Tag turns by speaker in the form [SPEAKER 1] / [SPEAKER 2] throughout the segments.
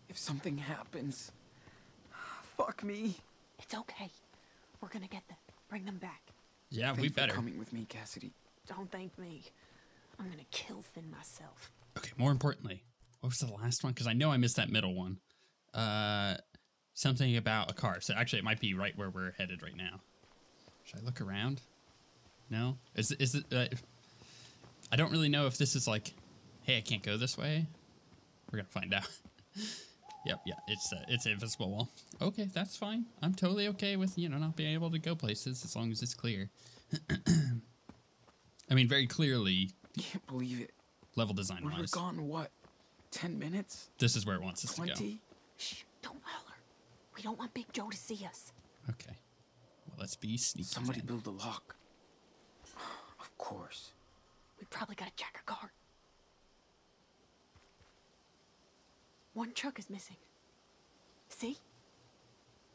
[SPEAKER 1] If something happens, fuck me.
[SPEAKER 2] It's okay. We're gonna get them. Bring them back.
[SPEAKER 3] Yeah, we
[SPEAKER 1] Thanks
[SPEAKER 3] better.
[SPEAKER 1] for coming with me, Cassidy.
[SPEAKER 2] Don't thank me. I'm gonna kill Finn myself.
[SPEAKER 3] Okay, more importantly, what was the last one? Because I know I missed that middle one. Something about a car. So actually, it might be right where we're headed right now. Should I look around? No? Is it... I don't really know if this is like, hey, I can't go this way. We're gonna find out. Yep, yeah, it's an invisible wall. Okay, that's fine. I'm totally okay with, not being able to go places as long as it's clear. I mean, very clearly...
[SPEAKER 1] Can't believe it.
[SPEAKER 3] Level design-wise.
[SPEAKER 1] We were gone, what, 10 minutes?
[SPEAKER 3] This is where it wants us
[SPEAKER 1] 20?
[SPEAKER 3] to go.
[SPEAKER 2] Shh, don't holler. We don't want Big Joe to see us.
[SPEAKER 3] Okay. Well, let's be sneaky.
[SPEAKER 1] Somebody
[SPEAKER 3] then.
[SPEAKER 1] build a lock. Of course.
[SPEAKER 2] We probably gotta check her car. One truck is missing. See?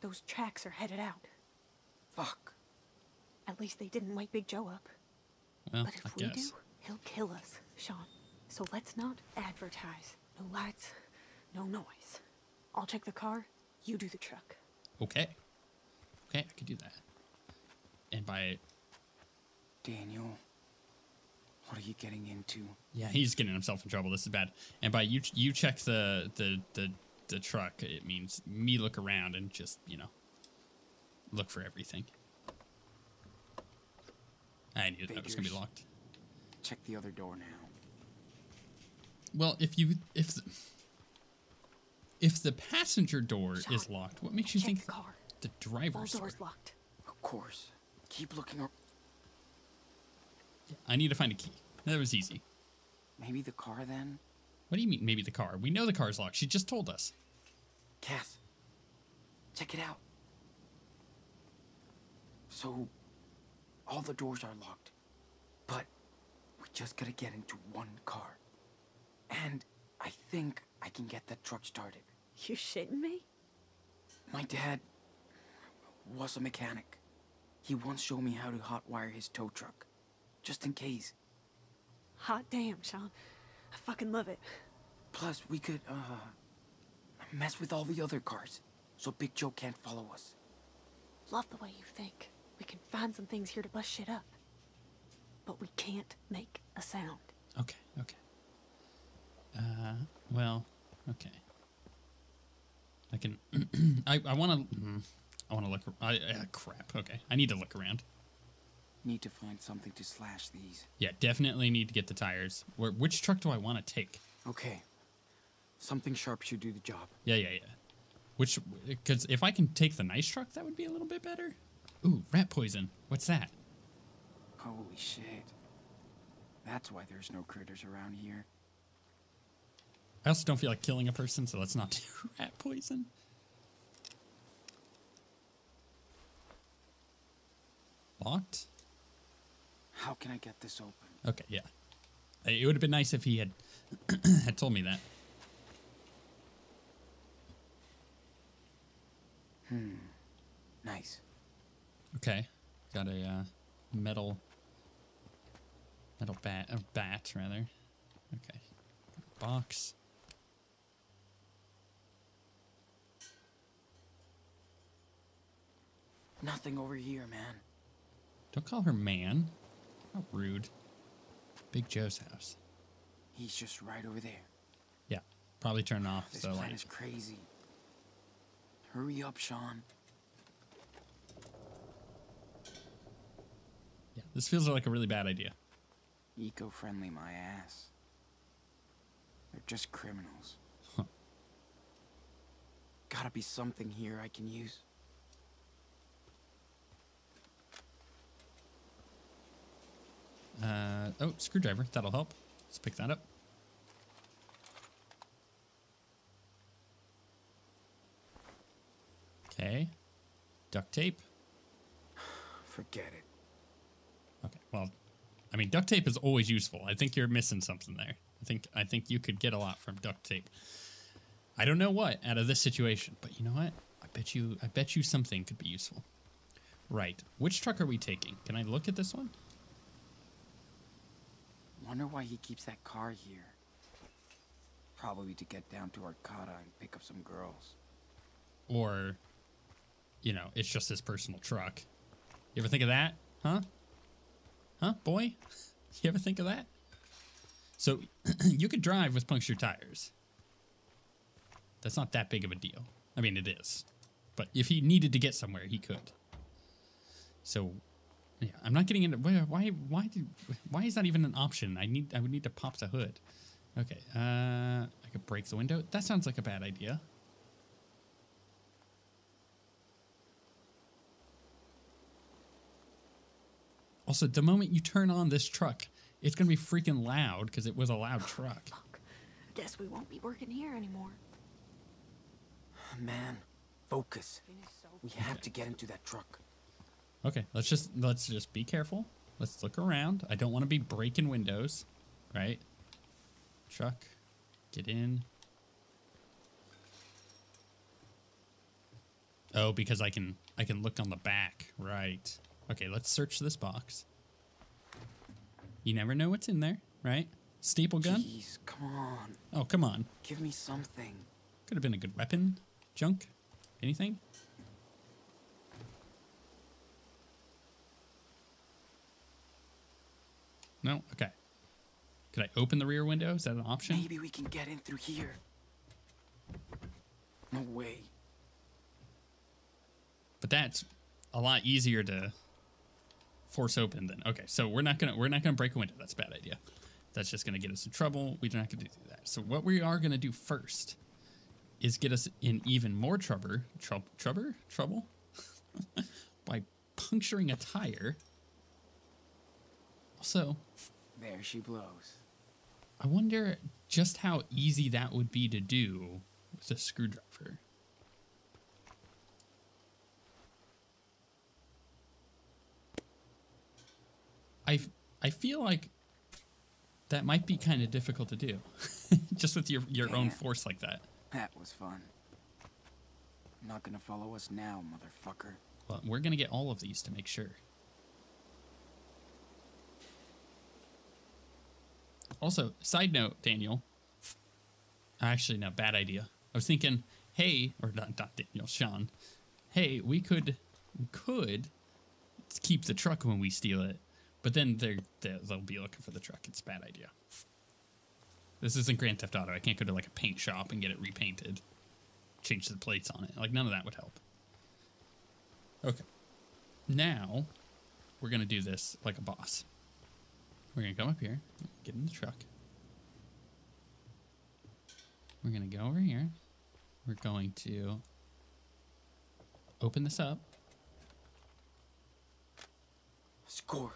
[SPEAKER 2] Those tracks are headed out.
[SPEAKER 1] Fuck.
[SPEAKER 2] At least they didn't wake Big Joe up.
[SPEAKER 3] Well,
[SPEAKER 2] But if
[SPEAKER 3] I
[SPEAKER 2] we
[SPEAKER 3] guess.
[SPEAKER 2] do, he'll kill us, Sean. So let's not advertise. No lights, no noise. I'll check the car, you do the truck.
[SPEAKER 3] Okay. Okay, I could do that. And by...
[SPEAKER 1] Daniel, what are you getting into?
[SPEAKER 3] Yeah, he's getting himself in trouble. This is bad. And by you check the truck, it means me look around and just, look for everything. I knew that was going to be locked.
[SPEAKER 1] Check the other door now.
[SPEAKER 3] Well, if the passenger door
[SPEAKER 2] Sean,
[SPEAKER 3] is locked, what makes you
[SPEAKER 2] check
[SPEAKER 3] think
[SPEAKER 2] the car.
[SPEAKER 3] the
[SPEAKER 2] All
[SPEAKER 3] driver's door?
[SPEAKER 2] doors locked.
[SPEAKER 1] Of course. Keep looking up.
[SPEAKER 3] I need to find a key. That was easy.
[SPEAKER 1] Maybe the car then?
[SPEAKER 3] What do you mean, maybe the car? We know the car's locked. She just told us.
[SPEAKER 1] Cass, check it out. So, all the doors are locked, but we just gotta get into one car. And I think I can get that truck started.
[SPEAKER 2] You shitting me?
[SPEAKER 1] My dad was a mechanic. He once showed me how to hotwire his tow truck, just in case.
[SPEAKER 2] Hot damn, Sean. I fucking love it.
[SPEAKER 1] Plus, we could, mess with all the other cars, so Big Joe can't follow us.
[SPEAKER 2] Love the way you think. We can find some things here to bust shit up. But we can't make a sound.
[SPEAKER 3] Okay, okay. Well, okay. I can... I want to look... crap, okay. I need to look around.
[SPEAKER 1] Need to find something to slash these.
[SPEAKER 3] Yeah, definitely need to get the tires. Which truck do I want to take?
[SPEAKER 1] Okay. Something sharp should do the job.
[SPEAKER 3] Yeah. Which... Because if I can take the nice truck, that would be a little bit better. Ooh, rat poison. What's that?
[SPEAKER 1] Holy shit. That's why there's no critters around here.
[SPEAKER 3] I also don't feel like killing a person, so let's not do rat poison. Locked?
[SPEAKER 1] How can I get this open?
[SPEAKER 3] Okay, yeah. It would have been nice if he had had told me that.
[SPEAKER 1] Nice.
[SPEAKER 3] Okay. Got a metal bat, rather. Okay. Box.
[SPEAKER 1] Nothing over here, man.
[SPEAKER 3] Don't call her man. How rude. Big Joe's house.
[SPEAKER 1] He's just right over there.
[SPEAKER 3] Yeah. Probably turn off.
[SPEAKER 1] This
[SPEAKER 3] So
[SPEAKER 1] plan
[SPEAKER 3] like,
[SPEAKER 1] is crazy. Hurry up, Sean.
[SPEAKER 3] yeah. This feels like a really bad idea.
[SPEAKER 1] Eco-friendly, my ass. They're just criminals.
[SPEAKER 3] Huh.
[SPEAKER 1] Gotta be something here I can use.
[SPEAKER 3] Oh, screwdriver. That'll help. Let's pick that up. Okay. Duct tape.
[SPEAKER 1] Forget it.
[SPEAKER 3] Okay. Well, I mean, duct tape is always useful. I think you're missing something there. I think you could get a lot from duct tape. I don't know what out of this situation, but you know what? I bet you something could be useful. Right. Which truck are we taking? Can I look at this one?
[SPEAKER 1] Wonder why he keeps that car here. Probably to get down to Arcata and pick up some girls.
[SPEAKER 3] Or, you know, it's just his personal truck. You ever think of that? Huh? Huh, boy? You ever think of that? So, you could drive with punctured tires. That's not that big of a deal. I mean, it is. But if he needed to get somewhere, he could. So, yeah, I'm not getting into... Why is that even an option? I would need to pop the hood. Okay, I could break the window. That sounds like a bad idea. Also, the moment you turn on this truck, it's going to be freaking loud because it was a loud truck.
[SPEAKER 2] Fuck. Guess we won't be working here anymore.
[SPEAKER 1] Man, focus. We have to get into that truck.
[SPEAKER 3] Okay, let's just be careful. Let's look around. I don't want to be breaking windows, right? Truck, get in. Oh, because I can look on the back, right? Okay, let's search this box. You never know what's in there, right? Staple gun?
[SPEAKER 1] Jeez, come on.
[SPEAKER 3] Oh, come on.
[SPEAKER 1] Give me something.
[SPEAKER 3] Could have been a good weapon. Junk? Anything? No? Okay. Could I open the rear window? Is that an option?
[SPEAKER 1] Maybe we can get in through here. No way.
[SPEAKER 3] But that's a lot easier to force open than... Okay, so we're not gonna break a window. That's a bad idea. That's just gonna get us in trouble. We're not gonna do that. So what we are gonna do first is get us in even more trouble by puncturing a tire. Also,
[SPEAKER 1] there she blows.
[SPEAKER 3] I wonder just how easy that would be to do with a screwdriver. I feel like that might be kind of difficult to do, just with your own force like that.
[SPEAKER 1] That was fun. Not gonna follow us now, motherfucker.
[SPEAKER 3] Well, we're gonna get all of these to make sure. Also, side note, Daniel. Actually, no, bad idea. I was thinking, hey, or not Daniel, Sean. Hey, we could keep the truck when we steal it, but then they'll be looking for the truck. It's a bad idea. This isn't Grand Theft Auto. I can't go to like a paint shop and get it repainted, change the plates on it. Like none of that would help. Okay, now we're gonna do this like a boss. We're gonna come up here, get in the truck. We're gonna go over here. We're going to open this up.
[SPEAKER 1] Score.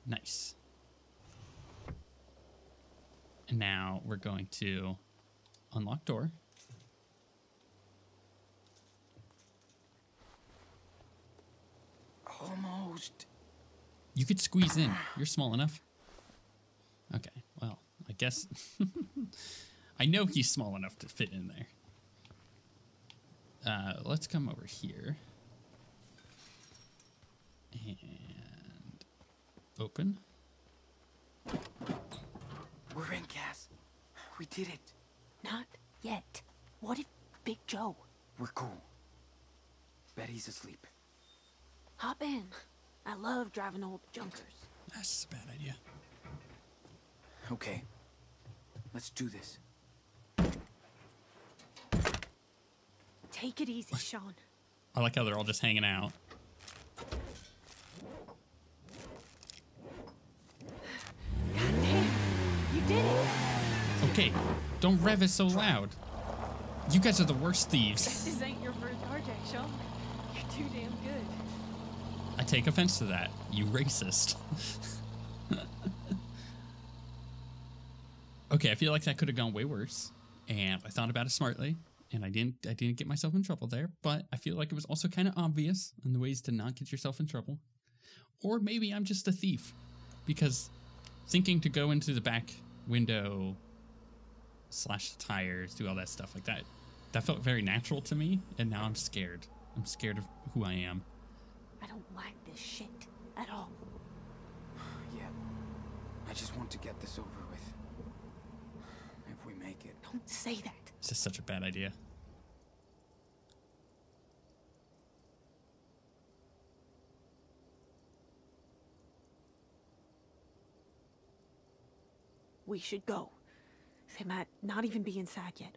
[SPEAKER 3] Nice. And now we're going to unlock door.
[SPEAKER 1] Almost.
[SPEAKER 3] You could squeeze in. You're small enough. Okay, well, I guess... I know he's small enough to fit in there. Let's come over here. And... open.
[SPEAKER 1] We're in, Cass. We did it.
[SPEAKER 2] Not yet. What if Big Joe?
[SPEAKER 1] We're cool. Bet he's asleep.
[SPEAKER 2] Hop in. I love driving old junkers.
[SPEAKER 3] That's a bad idea.
[SPEAKER 1] Okay. Let's do this.
[SPEAKER 2] Take it easy, Sean.
[SPEAKER 3] I like how they're all just hanging out.
[SPEAKER 2] God damn. You did it.
[SPEAKER 3] Okay, don't rev it so loud. You guys are the worst thieves.
[SPEAKER 2] This ain't your first carjack, Sean. You're too damn good.
[SPEAKER 3] I take offense to that, you racist. Okay, I feel like that could have gone way worse, and I thought about it smartly, and I didn't get myself in trouble there, but I feel like it was also kind of obvious in the ways to not get yourself in trouble. Or maybe I'm just a thief, because thinking to go into the back window, slash the tires, do all that stuff like that, that felt very natural to me, and now I'm scared. I'm scared of who I am.
[SPEAKER 2] I don't like this shit at all.
[SPEAKER 1] Yeah. I just want to get this over with. If we make it.
[SPEAKER 2] Don't say that.
[SPEAKER 3] This is such a bad idea.
[SPEAKER 2] We should go. They might not even be inside yet.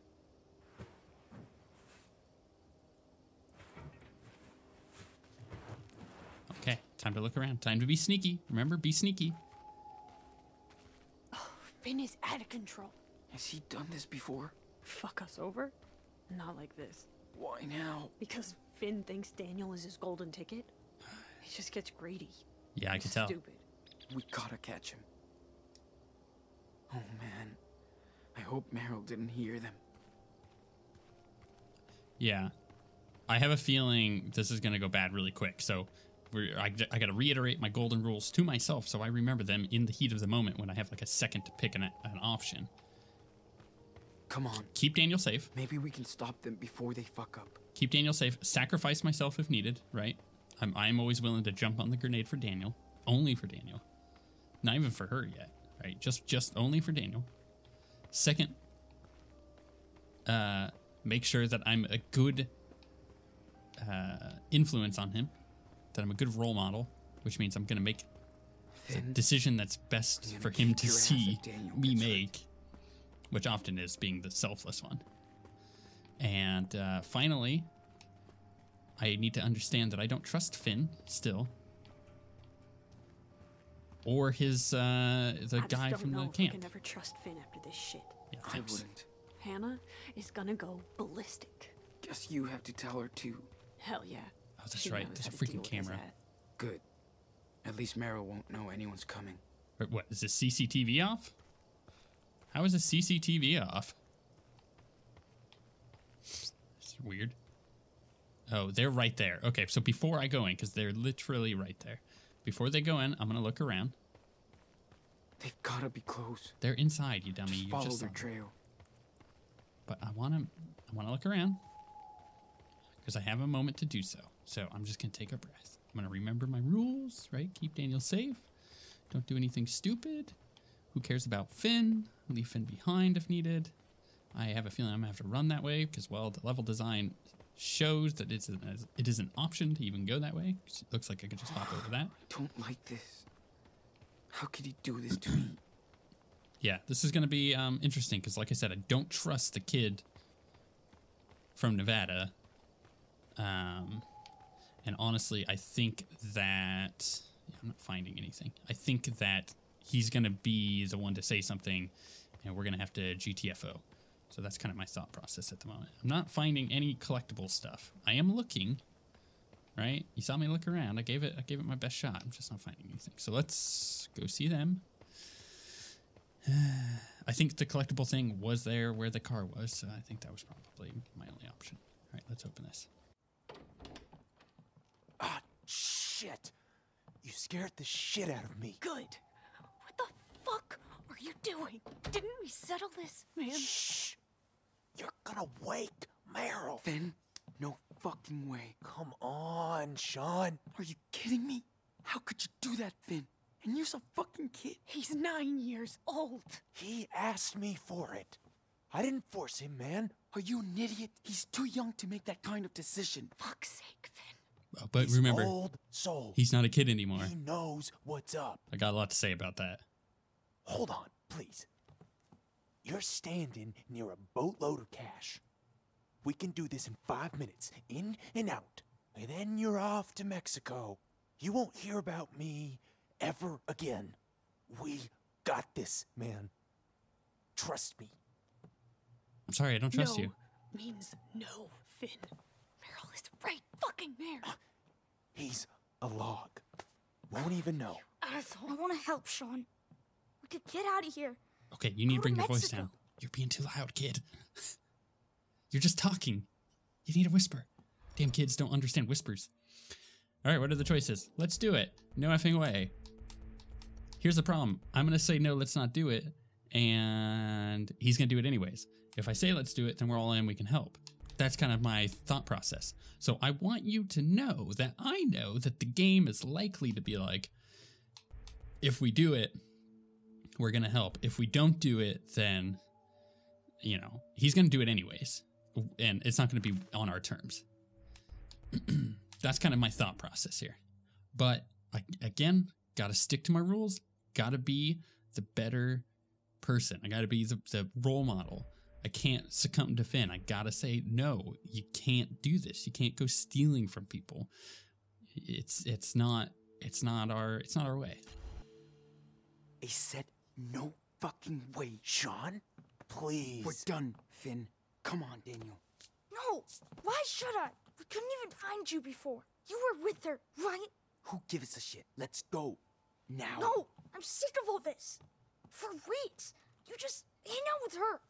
[SPEAKER 3] Okay, time to look around. Time to be sneaky. Remember, be sneaky.
[SPEAKER 2] Oh, Finn is out of control.
[SPEAKER 1] Has he done this before?
[SPEAKER 2] Fuck us over? Not like this.
[SPEAKER 1] Why now?
[SPEAKER 2] Because Finn thinks Daniel is his golden ticket. He just gets greedy.
[SPEAKER 3] Yeah, I can tell.
[SPEAKER 2] Stupid.
[SPEAKER 1] We gotta catch him. Oh man. I hope Meryl didn't hear them.
[SPEAKER 3] Yeah. I have a feeling this is going to go bad really quick. So I got to reiterate my golden rules to myself so I remember them in the heat of the moment when I have like a second to pick an option.
[SPEAKER 1] Come on.
[SPEAKER 3] Keep Daniel safe.
[SPEAKER 1] Maybe we can stop them before they fuck up.
[SPEAKER 3] Keep Daniel safe. Sacrifice myself if needed, right? I'm always willing to jump on the grenade for Daniel. Only for Daniel. Not even for her yet, right? Just only for Daniel. Second, make sure that I'm a good influence on him, that I'm a good role model, which means I'm going to make the decision that's best for him to see me make, which often is being the selfless one. And finally, I need to understand that I don't trust Finn still. Or his, the guy from the camp.
[SPEAKER 2] I can never trust Finn after this shit.
[SPEAKER 3] Yeah,
[SPEAKER 1] I
[SPEAKER 3] thanks.
[SPEAKER 1] wouldn't.
[SPEAKER 2] Hannah is gonna go ballistic.
[SPEAKER 1] Guess you have to tell her too.
[SPEAKER 2] Hell yeah.
[SPEAKER 3] Oh, that's
[SPEAKER 2] She
[SPEAKER 3] right.
[SPEAKER 2] knows
[SPEAKER 3] There's a
[SPEAKER 2] how to deal
[SPEAKER 3] freaking
[SPEAKER 2] with his
[SPEAKER 3] camera.
[SPEAKER 2] ass.
[SPEAKER 1] Good. At least Meryl won't know anyone's coming.
[SPEAKER 3] Wait, what? Is the CCTV off? How is the CCTV off? It's weird. Oh, they're right there. Okay, so before I go in, because they're literally right there. Before they go in, I'm going to look around.
[SPEAKER 1] They've gotta be close.
[SPEAKER 3] They're inside, you dummy.
[SPEAKER 1] Just
[SPEAKER 3] You
[SPEAKER 1] follow
[SPEAKER 3] just
[SPEAKER 1] their
[SPEAKER 3] saw them.
[SPEAKER 1] trail.
[SPEAKER 3] But I want to look around. Because I have a moment to do so. So I'm just going to take a breath. I'm going to remember my rules, right? Keep Daniel safe. Don't do anything stupid. Who cares about Finn? Leave Finn behind if needed. I have a feeling I'm going to have to run that way because, well, the level design shows that it is an option to even go that way. It looks like I could just hop over that.
[SPEAKER 1] I don't like this. How could he do this to me?
[SPEAKER 3] Yeah, this is going to be interesting because, like I said, I don't trust the kid from Nevada. And honestly, I think that... Yeah, I'm not finding anything. I think that he's going to be the one to say something, and we're going to have to GTFO. So that's kind of my thought process at the moment. I'm not finding any collectible stuff. I am looking, right? You saw me look around. I gave it my best shot. I'm just not finding anything. So let's go see them. I think the collectible thing was there where the car was, so I think that was probably my only option. All right, let's open this.
[SPEAKER 4] Ah, shit. You scared the shit out of me.
[SPEAKER 2] Good. What the fuck are you doing? Didn't we settle this, man?
[SPEAKER 4] Shh. You're gonna wake Meryl.
[SPEAKER 1] Finn? No fucking way.
[SPEAKER 4] Come on, Sean.
[SPEAKER 1] Are you kidding me? How could you do that, Finn? And you're a fucking kid.
[SPEAKER 2] He's 9 years old.
[SPEAKER 4] He asked me for it. I didn't force him, man.
[SPEAKER 1] Are you an idiot? He's too young to make that kind of decision.
[SPEAKER 2] Fuck's sake, Finn.
[SPEAKER 3] Oh, but
[SPEAKER 4] He's
[SPEAKER 3] remember,
[SPEAKER 4] old soul.
[SPEAKER 3] he's not a kid anymore.
[SPEAKER 4] He knows what's up.
[SPEAKER 3] I got a lot to say about that.
[SPEAKER 4] Hold on, please. You're standing near a boatload of cash. We can do this in 5 minutes, in and out. And then you're off to Mexico. You won't hear about me ever again. We got this, man. Trust me.
[SPEAKER 3] I'm sorry, I don't trust
[SPEAKER 2] no
[SPEAKER 3] you.
[SPEAKER 2] means no, Finn. Meryl is right fucking there.
[SPEAKER 4] He's a log. Won't even know.
[SPEAKER 2] Asshole.
[SPEAKER 5] I want to help, Sean. We could get out of here.
[SPEAKER 3] Okay, you need to
[SPEAKER 5] Go
[SPEAKER 3] bring
[SPEAKER 5] to
[SPEAKER 3] your voice
[SPEAKER 5] Mexico.
[SPEAKER 3] down. You're being too loud, kid. You're just talking. You need a whisper. Damn kids don't understand whispers. All right, what are the choices? Let's do it. No effing way. Here's the problem. I'm going to say no, let's not do it. And he's going to do it anyways. If I say let's do it, then we're all in, we can help. That's kind of my thought process. So I want you to know that I know that the game is likely to be like, if we do it, we're going to help. If we don't do it, then, you know, he's going to do it anyways. And it's not going to be on our terms. That's kind of my thought process here. But again, got to stick to my rules. Got to be the better person. I got to be the role model. I can't succumb to Finn. I got to say, no, you can't do this. You can't go stealing from people. It's not our way.
[SPEAKER 1] I said no fucking way,
[SPEAKER 4] Sean, please.
[SPEAKER 1] We're done, Finn. Come on, Daniel.
[SPEAKER 5] No! Why should I? We couldn't even find you before. You were with her, right?
[SPEAKER 1] Who gives a shit? Let's go. Now.
[SPEAKER 5] No! I'm sick of all this. For weeks, you just hang out with her.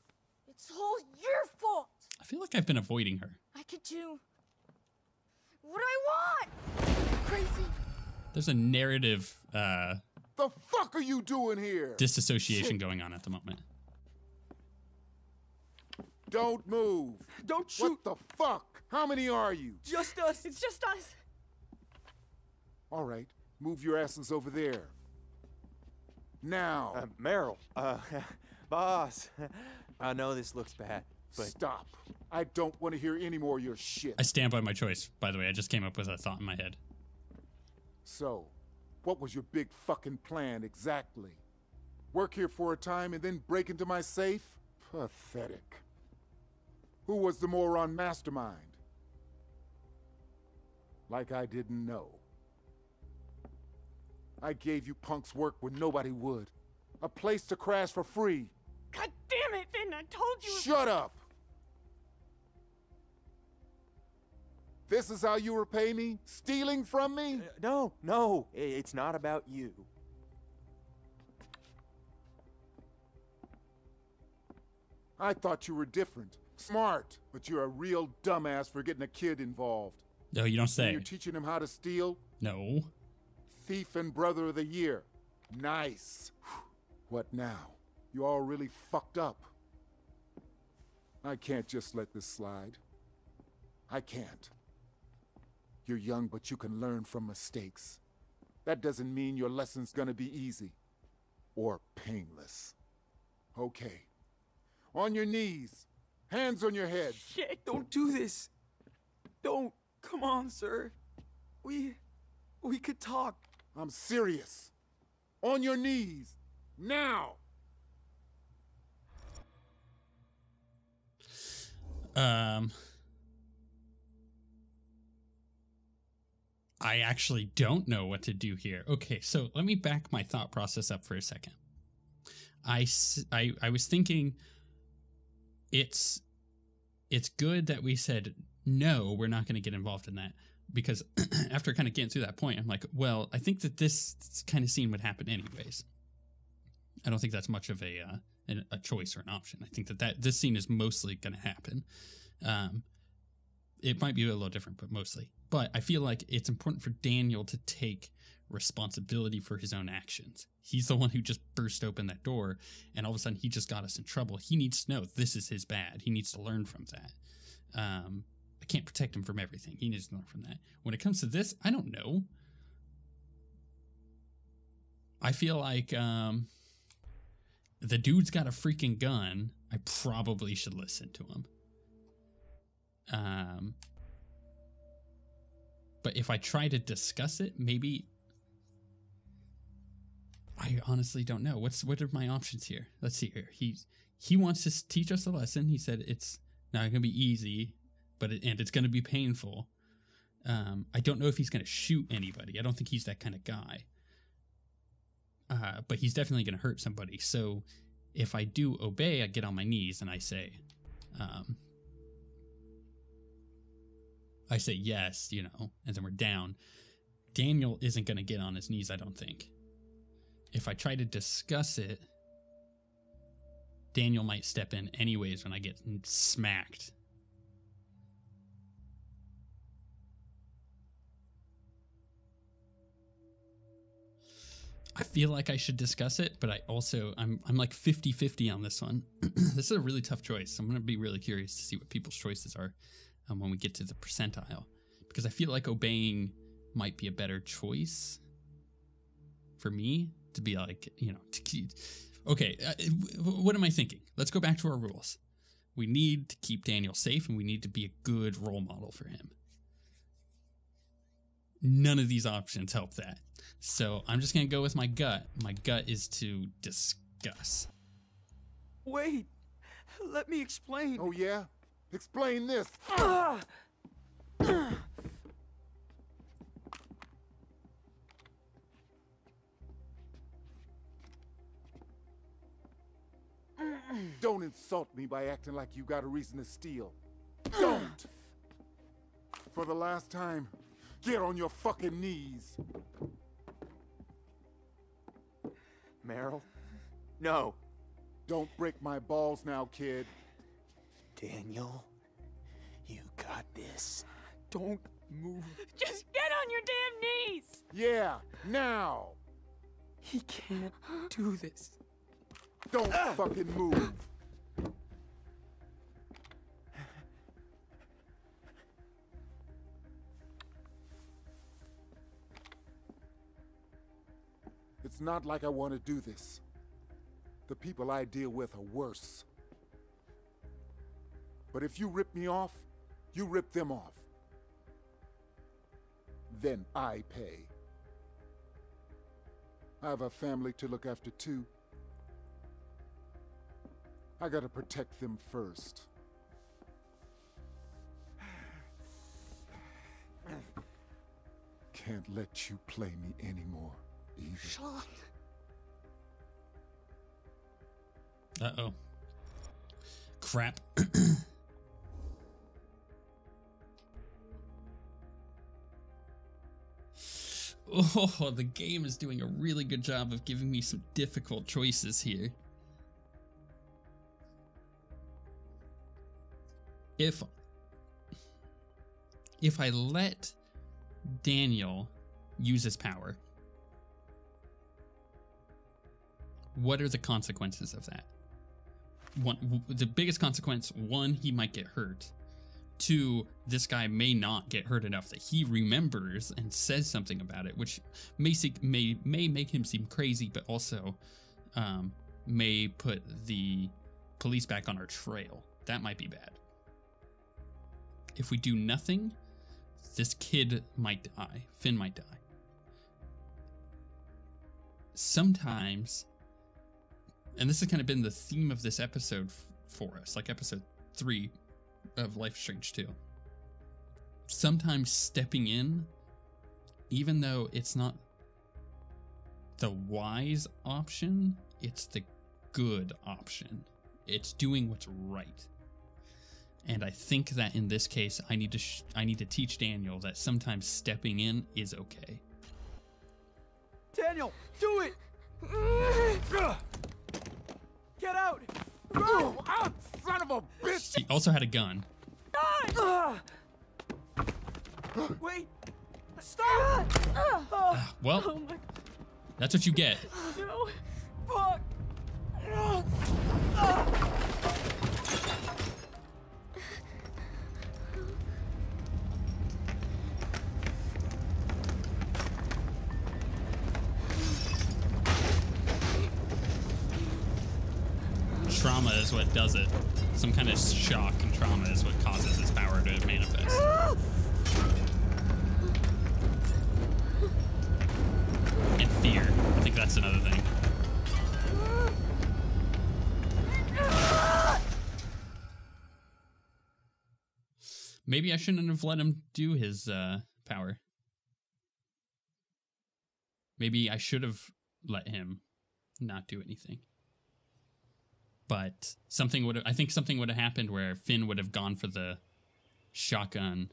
[SPEAKER 5] It's all your fault.
[SPEAKER 3] I feel like I've been avoiding her.
[SPEAKER 5] I could do what I want. Crazy.
[SPEAKER 3] There's a narrative
[SPEAKER 6] The fuck are you doing here?
[SPEAKER 3] disassociation going on at the moment.
[SPEAKER 6] Don't move.
[SPEAKER 1] Don't shoot.
[SPEAKER 6] What the fuck? How many are you?
[SPEAKER 1] Just us.
[SPEAKER 2] It's just us.
[SPEAKER 6] All right, move your asses over there. Now.
[SPEAKER 4] Meryl, boss, I know this looks bad, but
[SPEAKER 6] Stop. I don't want to hear any more of your shit.
[SPEAKER 3] I stand by my choice, by the way. I just came up with a thought in my head.
[SPEAKER 6] So, what was your big fucking plan exactly? Work here for a time and then break into my safe? Pathetic. Who was the moron mastermind? Like I didn't know. I gave you punks work when nobody would. A place to crash for free.
[SPEAKER 2] God damn it, Finn! I told you.
[SPEAKER 6] Shut up! This is how you repay me? Stealing from me?
[SPEAKER 4] no, it's not about you.
[SPEAKER 6] I thought you were different. Smart. But you're a real dumbass for getting a kid involved.
[SPEAKER 3] No, you don't
[SPEAKER 6] And
[SPEAKER 3] say.
[SPEAKER 6] you're teaching him how to steal?
[SPEAKER 3] No.
[SPEAKER 6] Thief and brother of the year. Nice. What now? You all really fucked up. I can't just let this slide. I can't. You're young, but you can learn from mistakes. That doesn't mean your lesson's gonna be easy. Or painless. Okay. On your knees. Hands on your head.
[SPEAKER 1] Shit, don't do this. Don't. Come on, sir. We could talk.
[SPEAKER 6] I'm serious. On your knees. Now!
[SPEAKER 3] I actually don't know what to do here. Okay, so let me back my thought process up for a second. I was thinking it's good that we said, no, we're not going to get involved in that. Because after kind of getting through that point, I'm like, well, I think that this kind of scene would happen anyways. I don't think that's much of a choice or an option. I think that this scene is mostly going to happen. It might be a little different, but mostly. But I feel like it's important for Daniel to take responsibility for his own actions. He's the one who just burst open that door, and all of a sudden he just got us in trouble. He needs to know this is his bad. He needs to learn from that. I can't protect him from everything. He needs to learn from that. When it comes to this, I don't know. I feel like the dude's got a freaking gun. I probably should listen to him. But if I try to discuss it, maybe... I honestly don't know. What are my options here? Let's see here. He wants to teach us a lesson. He said it's not going to be easy, and it's going to be painful. I don't know if he's going to shoot anybody. I don't think he's that kind of guy. But he's definitely going to hurt somebody. So if I do obey, I get on my knees and I say yes, you know, and then we're down. Daniel isn't going to get on his knees, I don't think. If I try to discuss it, Daniel might step in anyways when I get smacked. I feel like I should discuss it, but I'm like 50-50 on this one. This is a really tough choice. I'm going to be really curious to see what people's choices are when we get to the percentile, because I feel like obeying might be a better choice for me, to be like, you know, Okay, what am I thinking? Let's go back to our rules. We need to keep Daniel safe, and we need to be a good role model for him. None of these options help that. So I'm just going to go with my gut. My gut is to discuss.
[SPEAKER 1] Wait, let me explain.
[SPEAKER 6] Oh, yeah? Explain this. Don't insult me by acting like you got a reason to steal. Don't! For the last time, get on your fucking knees.
[SPEAKER 4] Meryl? No.
[SPEAKER 6] Don't break my balls now, kid.
[SPEAKER 4] Daniel, you got this.
[SPEAKER 1] Don't move.
[SPEAKER 2] Just get on your damn knees!
[SPEAKER 6] Yeah, now!
[SPEAKER 1] He can't do this.
[SPEAKER 6] Don't fucking move. It's not like I want to do this. The people I deal with are worse. But if you rip me off, you rip them off. Then I pay. I have a family to look after too. I gotta protect them first. Can't let you play me anymore, either.
[SPEAKER 5] Sean.
[SPEAKER 3] Uh-oh. Crap. Oh, the game is doing a really good job of giving me some difficult choices here. If I let Daniel use his power, what are the consequences of that? The biggest consequence, one, he might get hurt. Two, this guy may not get hurt enough that he remembers and says something about it, which may make him seem crazy, but also may put the police back on our trail. That might be bad. If we do nothing, this kid might die. Finn might die. Sometimes, and this has kind of been the theme of this episode for us, like episode 3 of Life is Strange 2. Sometimes stepping in, even though it's not the wise option, it's the good option. It's doing what's right. And I think that in this case, I need to teach Daniel that sometimes stepping in is okay.
[SPEAKER 1] Daniel, do it! Get out!
[SPEAKER 6] Go out, son of a bitch!
[SPEAKER 3] He also had a gun.
[SPEAKER 1] Wait! Stop!
[SPEAKER 3] Well,
[SPEAKER 2] Oh my
[SPEAKER 3] that's what you get.
[SPEAKER 2] no.
[SPEAKER 1] Fuck!
[SPEAKER 3] Trauma is what does it. Some kind of shock and trauma is what causes his power to manifest. And fear. I think that's another thing. Maybe I shouldn't have let him do his power. Maybe I should have let him not do anything. But I think something would have happened where Finn would have gone for the shotgun,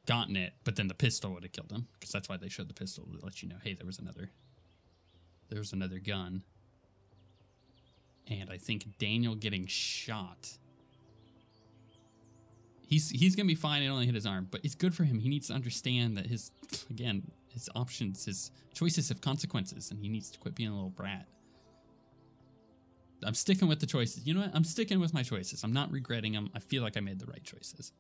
[SPEAKER 3] gotten it, but then the pistol would have killed him, because that's why they showed the pistol, to let you know, hey, there was another gun. And I think Daniel getting shot, he's gonna be fine. It only hit his arm, but it's good for him. He needs to understand that his options, his choices have consequences, and he needs to quit being a little brat. I'm sticking with the choices. You know what? I'm sticking with my choices. I'm not regretting them. I feel like I made the right choices.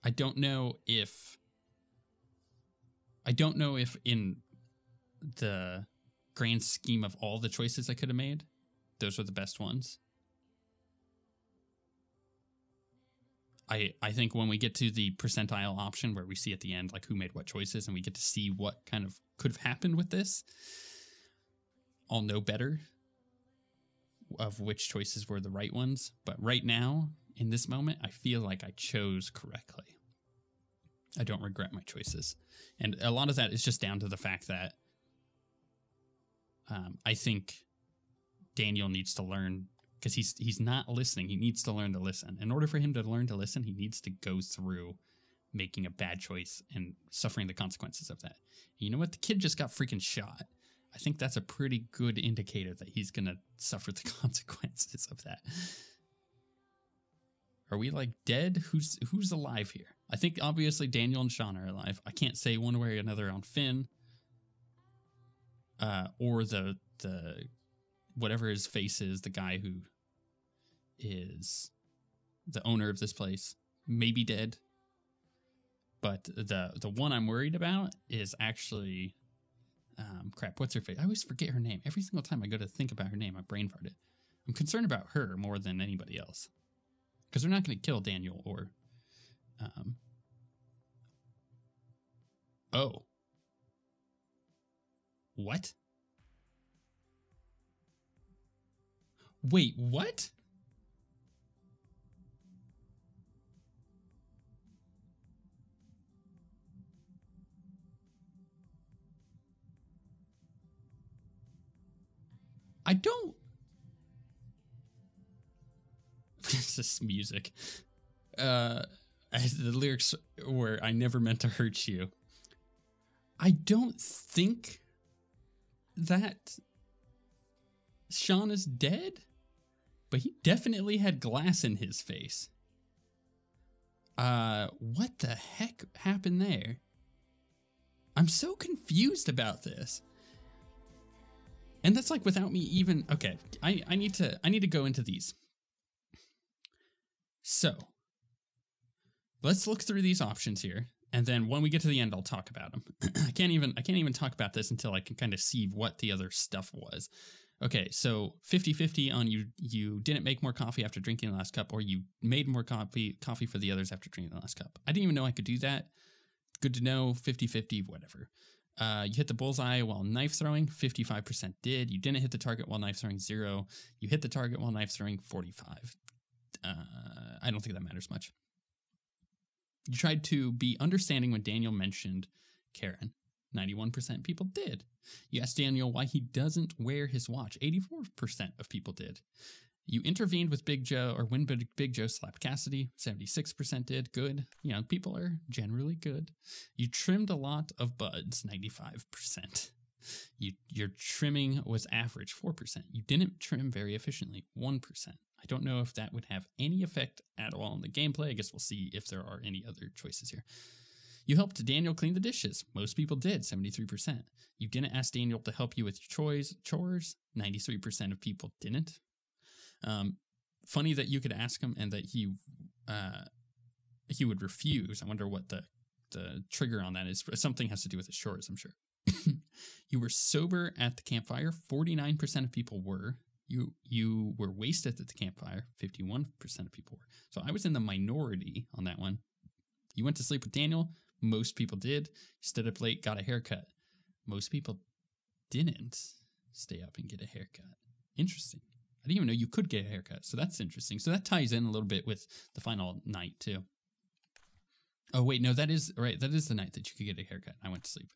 [SPEAKER 3] I don't know if in the grand scheme of all the choices I could have made, those were the best ones. I think when we get to the percentile option where we see at the end like who made what choices and we get to see what kind of could have happened with this, I'll know better of which choices were the right ones. But right now, in this moment, I feel like I chose correctly. I don't regret my choices. And a lot of that is just down to the fact that I think Daniel needs to learn, because he's not listening. He needs to learn to listen. In order for him to learn to listen, he needs to go through making a bad choice and suffering the consequences of that. You know what? The kid just got freaking shot. I think that's a pretty good indicator that he's going to suffer the consequences of that. Are we like dead? Who's alive here? I think obviously Daniel and Sean are alive. I can't say one way or another on Finn. Or the whatever his face is, the guy who is the owner of this place, may be dead. But the one I'm worried about is actually, crap, what's her face? I always forget her name. Every single time I go to think about her name, I brain fart it. I'm concerned about her more than anybody else. Because they're not going to kill Daniel or... Oh. What? Wait, what? I don't... This is music. The lyrics were, I never meant to hurt you. I don't think that Sean is dead, but he definitely had glass in his face. What the heck happened there? I'm so confused about this. And that's like without me even... Okay, I need to go into these. So, let's look through these options here, and then when we get to the end, I'll talk about them. I can't even talk about this until I can kind of see what the other stuff was. Okay, so 50-50 on you didn't make more coffee after drinking the last cup, or you made more coffee for the others after drinking the last cup. I didn't even know I could do that. Good to know, 50-50, whatever. You hit the bullseye while knife throwing, 55% did. You didn't hit the target while knife throwing, 0. You hit the target while knife throwing, 45. I don't think that matters much. You tried to be understanding when Daniel mentioned Karen. 91% people did. You asked Daniel why he doesn't wear his watch. 84% of people did. You intervened with Big Joe, or when Big Joe slapped Cassidy. 76% did. Good. You know, people are generally good. You trimmed a lot of buds. 95%. Your trimming was average. 4%. You didn't trim very efficiently. 1%. I don't know if that would have any effect at all on the gameplay. I guess we'll see if there are any other choices here. You helped Daniel clean the dishes. Most people did, 73%. You didn't ask Daniel to help you with your chores. 93% of people didn't. Funny that you could ask him and that he would refuse. I wonder what the trigger on that is. Something has to do with his chores, I'm sure. You were sober at the campfire. 49% of people were. You were wasted at the campfire. 51% of people were. So I was in the minority on that one. You went to sleep with Daniel. Most people did. Stayed up late, got a haircut. Most people didn't stay up and get a haircut. Interesting. I didn't even know you could get a haircut. So that's interesting. So that ties in a little bit with the final night too. Oh, wait, no, that is right. That is the night that you could get a haircut. I went to sleep.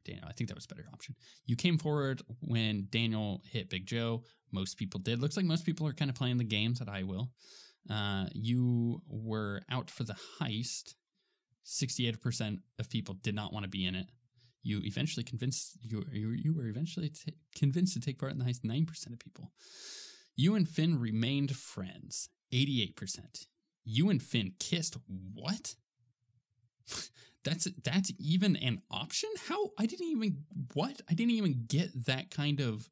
[SPEAKER 3] Daniel, I think that was a better option. You came forward when Daniel hit Big Joe. Most people did. Looks like most people are kind of playing the games that I will. You were out for the heist. 68% of people did not want to be in it. You eventually convinced you were eventually convinced to take part in the heist. 9% of people. You and Finn remained friends. 88%. You and Finn kissed. What? That's even an option? How? I didn't even get that kind of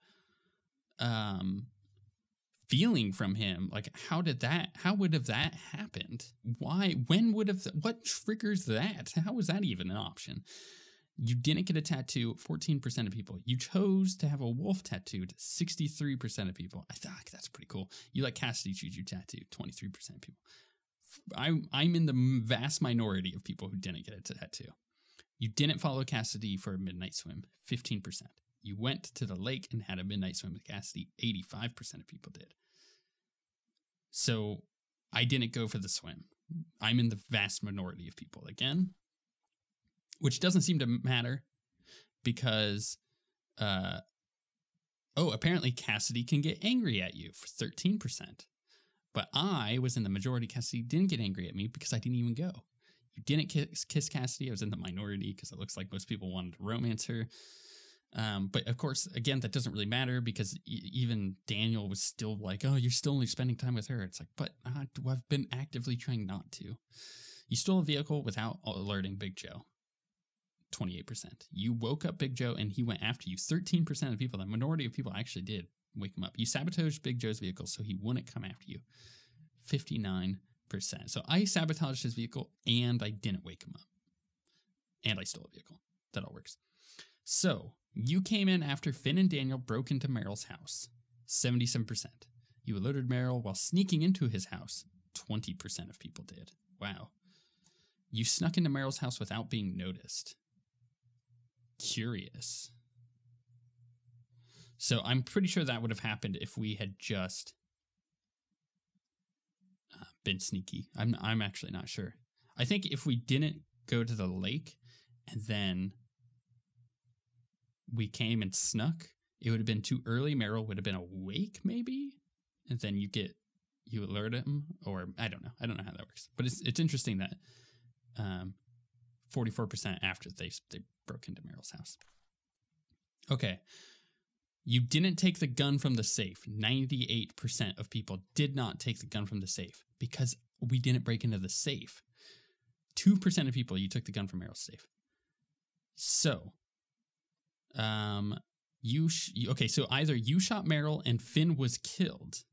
[SPEAKER 3] feeling from him. Like, how would have that happened? Why, what triggers that? How was that even an option? You didn't get a tattoo, 14% of people. You chose to have a wolf tattooed, 63% of people. I thought that's pretty cool. You let Cassidy choose your tattoo, 23% of people. I'm in the vast minority of people who didn't get a tattoo. You didn't follow Cassidy for a midnight swim, 15%. You went to the lake and had a midnight swim with Cassidy, 85% of people did. So I didn't go for the swim. I'm in the vast minority of people again, which doesn't seem to matter because, apparently Cassidy can get angry at you for 13%. But I was in the majority. Cassidy didn't get angry at me because I didn't even go. You didn't kiss Cassidy. I was in the minority because it looks like most people wanted to romance her. But of course, again, that doesn't really matter because even Daniel was still like, oh, you're still only spending time with her. It's like, but I've been actively trying not to. You stole a vehicle without alerting Big Joe. 28%. You woke up Big Joe and he went after you. 13% of people, the minority of people actually did wake him up. You sabotaged Big Joe's vehicle so he wouldn't come after you. 59%. So I sabotaged his vehicle and I didn't wake him up. And I stole a vehicle. That all works. So you came in after Finn and Daniel broke into Meryl's house. 77%. You alerted Meryl while sneaking into his house. 20% of people did. Wow. You snuck into Meryl's house without being noticed. Curious. So I'm pretty sure that would have happened if we had just been sneaky. I'm actually not sure. I think if we didn't go to the lake and then we came and snuck, it would have been too early. Meryl would have been awake maybe, and then you alert him, or I don't know how that works. But it's interesting that 44% after they broke into Meryl's house. Okay. You didn't take the gun from the safe. 98% of people did not take the gun from the safe because we didn't break into the safe. 2% of people, you took the gun from Meryl's safe. So, so either you shot Meryl and Finn was killed.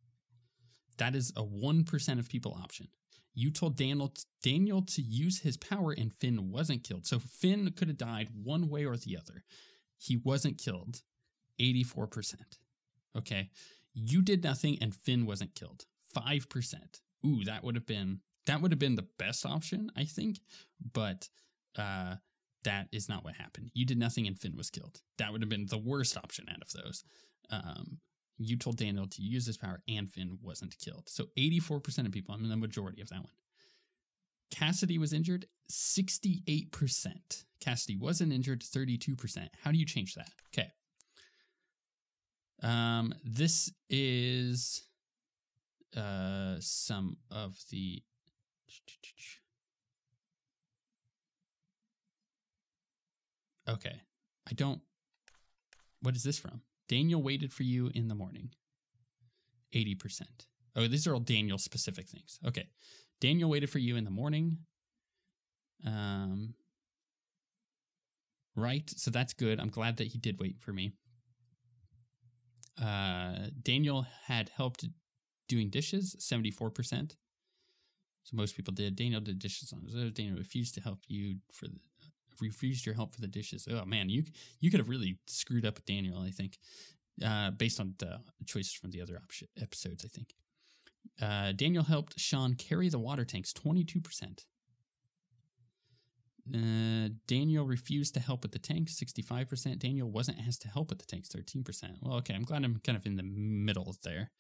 [SPEAKER 3] That is a 1% of people option. You told Daniel to use his power and Finn wasn't killed. So Finn could have died one way or the other. He wasn't killed. 84%. Okay. You did nothing and Finn wasn't killed. 5%. Ooh, that would have been the best option, I think. But that is not what happened. You did nothing and Finn was killed. That would have been the worst option out of those. You told Daniel to use his power and Finn wasn't killed. So 84% of people, I'm in the majority of that one. Cassidy was injured, 68%. Cassidy wasn't injured, 32%. How do you change that? Okay. This is some of the... Okay. What is this from? Daniel waited for you in the morning. 80%. Oh, these are all Daniel specific things. Okay. Daniel waited for you in the morning. Right. So that's good. I'm glad that he did wait for me. Daniel had helped doing dishes, 74%. So most people did. Daniel did dishes on his own. Daniel refused your help for the dishes. Oh man, you could have really screwed up with Daniel, I think, based on the choices from the other episodes, I think. Daniel helped Sean carry the water tanks, 22%. Daniel refused to help with the tanks, 65%. Daniel wasn't asked to help with the tanks, 13%. Well, okay, I'm glad I'm kind of in the middle there.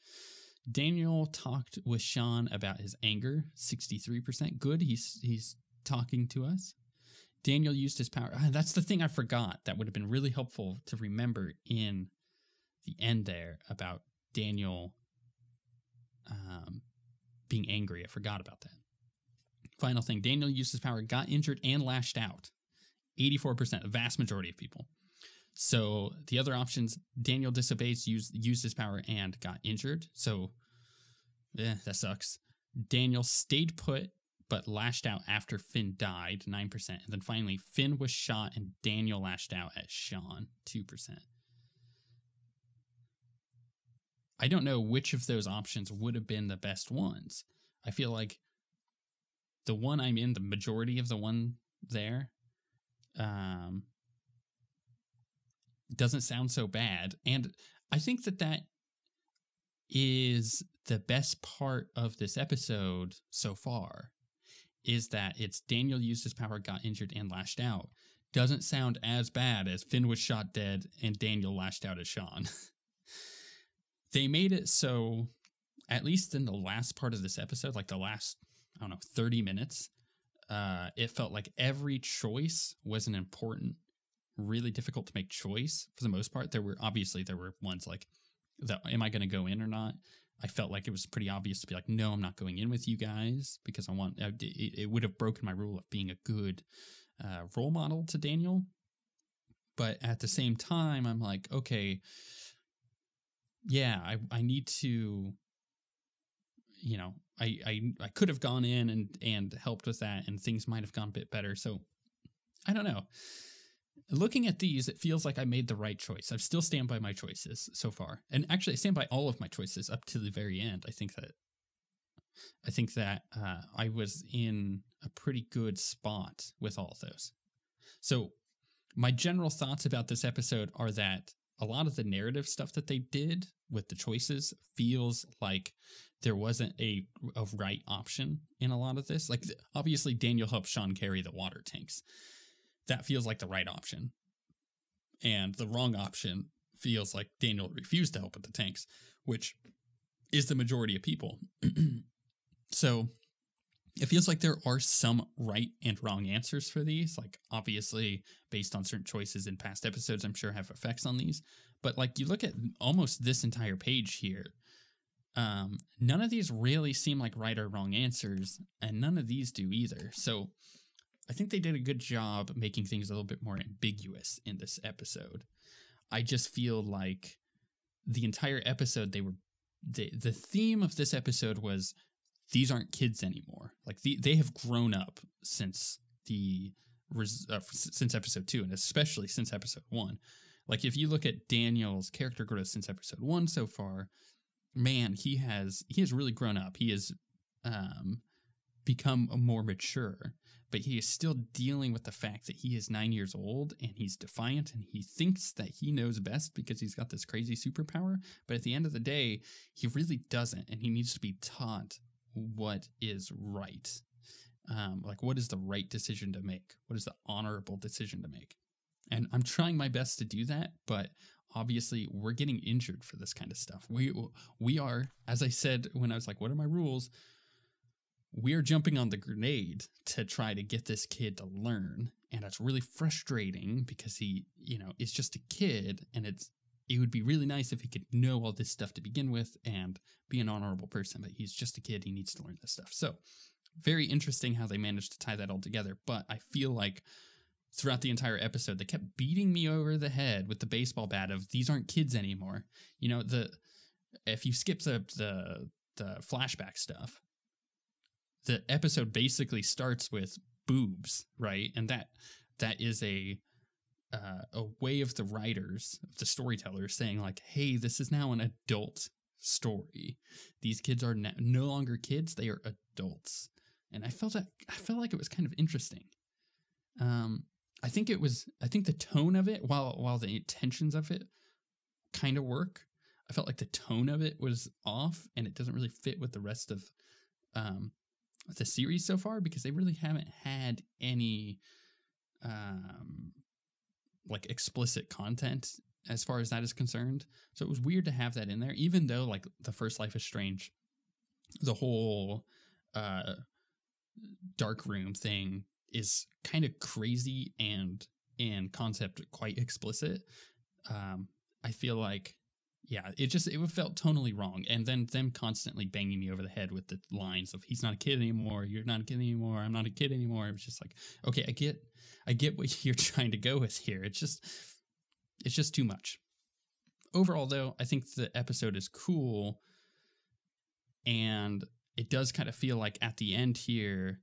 [SPEAKER 3] Daniel talked with Sean about his anger, 63%. Good, he's talking to us. Daniel used his power. That's the thing I forgot. That would have been really helpful to remember in the end there about Daniel being angry. I forgot about that. Final thing. Daniel used his power, got injured, and lashed out. 84%, the vast majority of people. So the other options, Daniel disobeys, used his power, and got injured. So, that sucks. Daniel stayed put, but lashed out after Finn died, 9%. And then finally, Finn was shot and Daniel lashed out at Sean, 2%. I don't know which of those options would have been the best ones. I feel like the one I'm in, the majority of the one there, doesn't sound so bad. And I think that is the best part of this episode so far, is that it's Daniel used his power, got injured, and lashed out. Doesn't sound as bad as Finn was shot dead and Daniel lashed out at Sean. They made it so, at least in the last part of this episode, like the last, 30 minutes, it felt like every choice was an important, really difficult to make choice for the most part. There were ones like, am I going to go in or not? I felt like it was pretty obvious to be like, no, I'm not going in with you guys because it would have broken my rule of being a good role model to Daniel. But at the same time, I'm like, okay, yeah, I need to, I could have gone in and helped with that, and things might have gone a bit better. So I don't know. Looking at these, it feels like I made the right choice. I still stand by my choices so far. And actually, I stand by all of my choices up to the very end. I think that I was in a pretty good spot with all of those. So my general thoughts about this episode are that a lot of the narrative stuff that they did with the choices feels like there wasn't a right option in a lot of this. Like, obviously, Daniel helped Sean carry the water tanks. That feels like the right option. And the wrong option feels like Daniel refused to help with the tanks, which is the majority of people. So it feels like there are some right and wrong answers for these. Like, obviously, based on certain choices in past episodes, I'm sure have effects on these. But like, you look at almost this entire page here, none of these really seem like right or wrong answers, and none of these do either. So I think they did a good job making things a little bit more ambiguous in this episode. I just feel like the entire episode, the theme of this episode was, these aren't kids anymore. Like, they have grown up since since episode 2, and especially since episode 1. Like, if you look at Daniel's character growth since episode 1 so far, man, he has really grown up. He has become more mature, but he is still dealing with the fact that he is 9 years old and he's defiant and he thinks that he knows best because he's got this crazy superpower. But at the end of the day, he really doesn't, and he needs to be taught what is right. Like, what is the right decision to make? What is the honorable decision to make? And I'm trying my best to do that, but obviously we're getting injured for this kind of stuff. We are, as I said when I was like, what are my rules? We are jumping on the grenade to try to get this kid to learn. And it's really frustrating because he, is just a kid, and it would be really nice if he could know all this stuff to begin with and be an honorable person, but he's just a kid. He needs to learn this stuff. So very interesting how they managed to tie that all together. But I feel like throughout the entire episode, they kept beating me over the head with the baseball bat of, these aren't kids anymore. If you skip the flashback stuff, the episode basically starts with boobs, right? And that is a way of the writers, of the storytellers, saying like, hey, this is now an adult story. These kids are no longer kids; they are adults. And I felt like it was kind of interesting. I think the tone of it, while the intentions of it kind of work, I felt like the tone of it was off, and it doesn't really fit with the rest of the series so far, because they really haven't had any like explicit content as far as that is concerned. So it was weird to have that in there, even though like the first Life is Strange, the whole dark room thing is kind of crazy and in concept quite explicit. I feel like, yeah, it felt tonally wrong. And then them constantly banging me over the head with the lines of, he's not a kid anymore, you're not a kid anymore, I'm not a kid anymore. It was just like, okay, I get what you're trying to go with here. It's just too much. Overall, though, I think the episode is cool, and it does kind of feel like at the end here,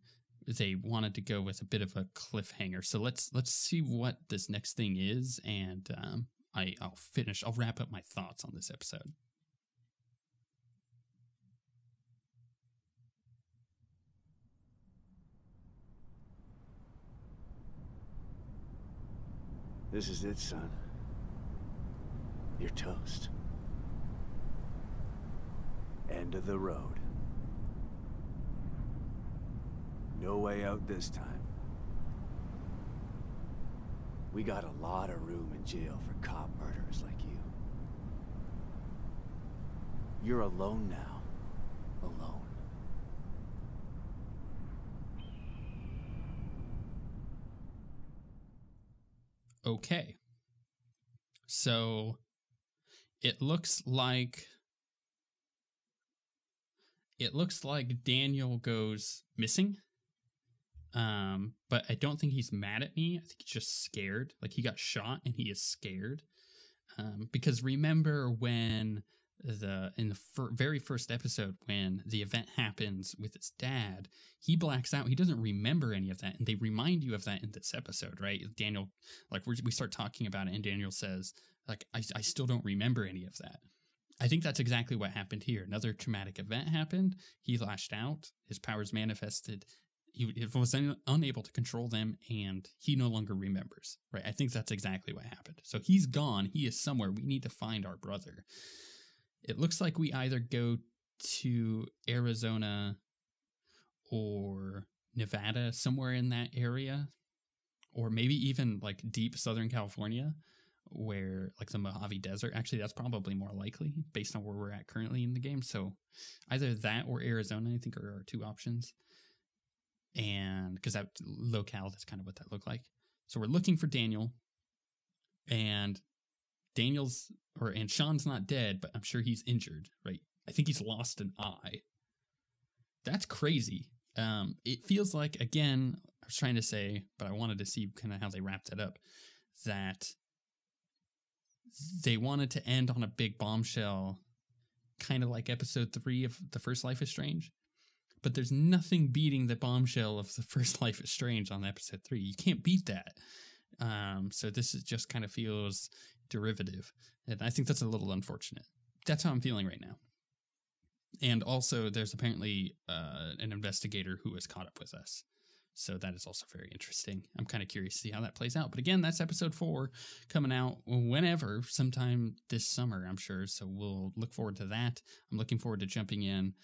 [SPEAKER 3] they wanted to go with a bit of a cliffhanger. So let's see what this next thing is, and I'll wrap up my thoughts on this episode.
[SPEAKER 7] This is it, son. You're toast. End of the road. No way out this time. We got a lot of room in jail for cop murderers like you. You're alone now. Alone.
[SPEAKER 3] Okay. So it looks like Daniel goes missing. But I don't think he's mad at me. I think he's just scared. Like, he got shot and he is scared. Because remember when in the very first episode, when the event happens with his dad, he blacks out. He doesn't remember any of that. And they remind you of that in this episode, right? Daniel, like, we start talking about it and Daniel says, like, I still don't remember any of that. I think that's exactly what happened here. Another traumatic event happened. He lashed out. His powers manifested. He was unable to control them, and he no longer remembers, right? I think that's exactly what happened. So he's gone. He is somewhere. We need to find our brother. It looks like we either go to Arizona or Nevada, somewhere in that area, or maybe even like deep Southern California, where like the Mojave Desert. Actually, that's probably more likely based on where we're at currently in the game. So either that or Arizona, I think, are our two options. And because that locale, that's kind of what that looked like. So we're looking for Daniel, and Sean's not dead, but I'm sure he's injured, right? I think he's lost an eye. That's crazy. It feels like, again, I was trying to say, but I wanted to see kind of how they wrapped it up, that they wanted to end on a big bombshell, kind of like episode 3 of The First Life is Strange. But there's nothing beating the bombshell of The First Life is Strange on episode 3. You can't beat that. So this is just kind of feels derivative. And I think that's a little unfortunate. That's how I'm feeling right now. And also, there's apparently an investigator who has caught up with us. So that is also very interesting. I'm kind of curious to see how that plays out. But again, that's episode 4 coming out whenever, sometime this summer, I'm sure. So we'll look forward to that. I'm looking forward to jumping in,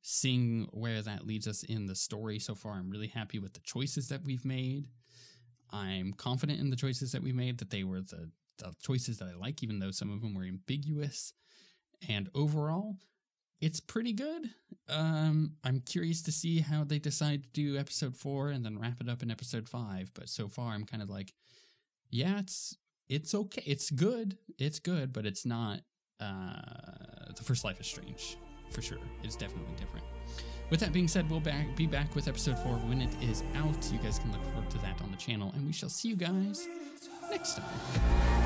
[SPEAKER 3] seeing where that leads us in the story. So far, I'm really happy with the choices that we've made. I'm confident in the choices that we made, that they were the choices that I like, even though some of them were ambiguous. And overall, it's pretty good. I'm curious to see how they decide to do episode 4 and then wrap it up in episode 5. But so far, I'm kind of like, yeah, it's okay. It's good. It's good, but it's not The First Life is Strange. For sure. It's definitely different. With that being said, we'll be back with episode 4 when it is out. You guys can look forward to that on the channel, and we shall see you guys next time.